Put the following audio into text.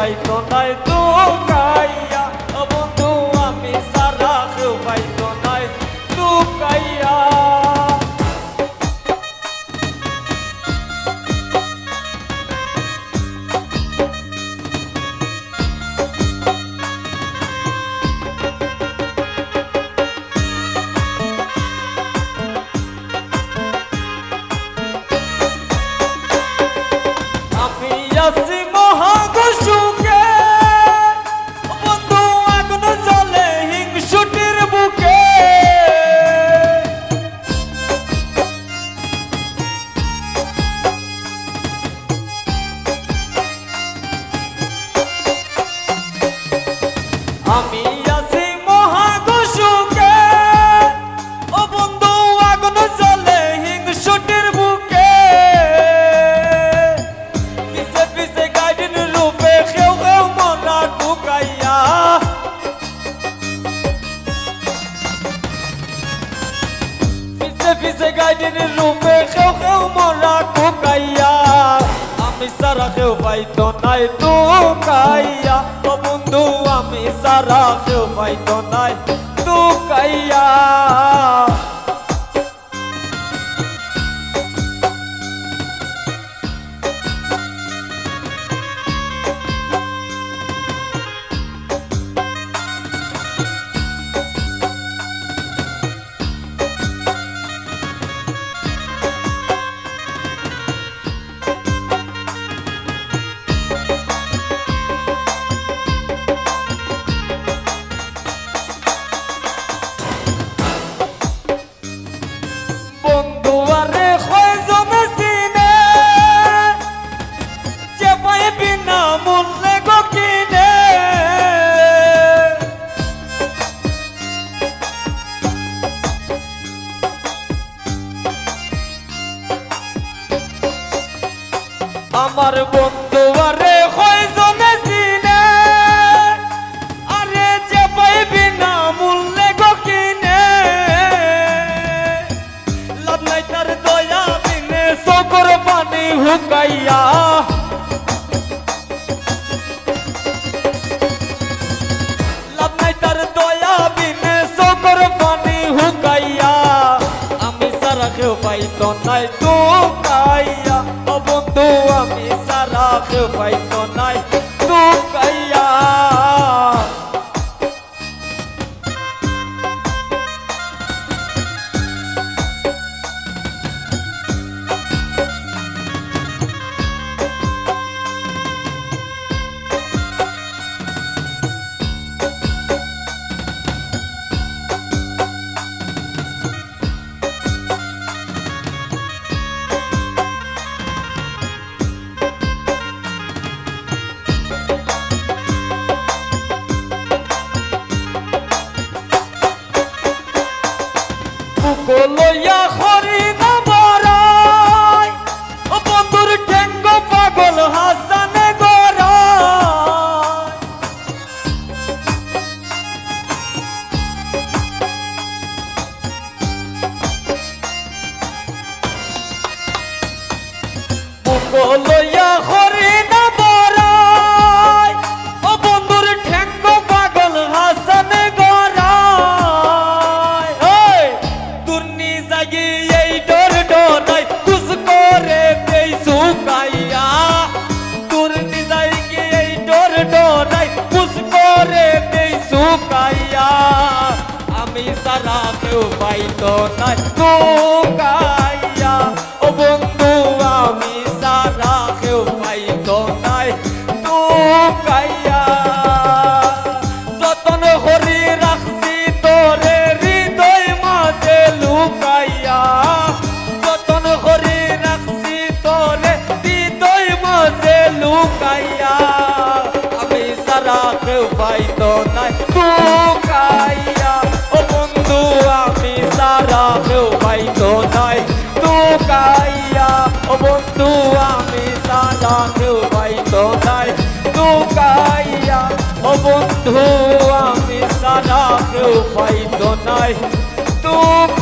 পাইতো নাই তুকাইয়া ও বন্ধু আমি সারা কেউ পাইতো নাই তুকাইয়া আছি মহাকুসুকে বন্ধু আগুন জ্বলে হিংসুটির বুকে আমি আছি মহাকুসুকে ও বন্ধু আগুন জ্বলে হিংসুটির বুকে পিছে গাইডিনের রূপে খেউ খেউ মোরা কুকাইয়া আমি সারা কেউ পাইতো নাই তুকাইয়া ও বন্ধু আমি সারা কেউ পাইতো নাই তুকাইয়া আমার বন্ধু আরে কয়জনে চিনে আরে যে পাইবি না মূল্যে গো কিনে লাভ নাই তার দয়া বিনে চোখের পানি হুকাইয়া লাভ নাই তার দয়া বিনে চোখের পানি হুকাইয়া আমি সারা কেউ পাইতো নাই তুকাইয়া ও বন্ধু আমি সারা কেউ পাইতো নাই তুকাইয়া লইয়া খরি না বড়াই ও বন্ধুর ঠেঙ্গ পাগল হাসানে গড়াই লইয়া খরি না বড়াই ও বন্ধুর ঠেঙ্গ পাগল হাসানে আমি সারা কেউ পাইতো নাই তুকাইয়া ও বন্ধু আমি সারা কেউ পাইতো নাই তুকাইয়া যতন হরি রাখছি তোরে হৃদয় মাঝে লুকাইয়া যতন হরি রাখছি তোরে হৃদয় মাঝে লুকাইয়া আমি সারা কেউ পাইতো নাই তুকাইয়া ও বন্ধু আমি সারা কেউ পাইতো নাই তুকাইয়া ও বন্ধু আমি সারা কেউ পাইতো নাই তুকাইয়া ও বন্ধু আমি সারা কেউ পাইতো নাই তুকাইয়া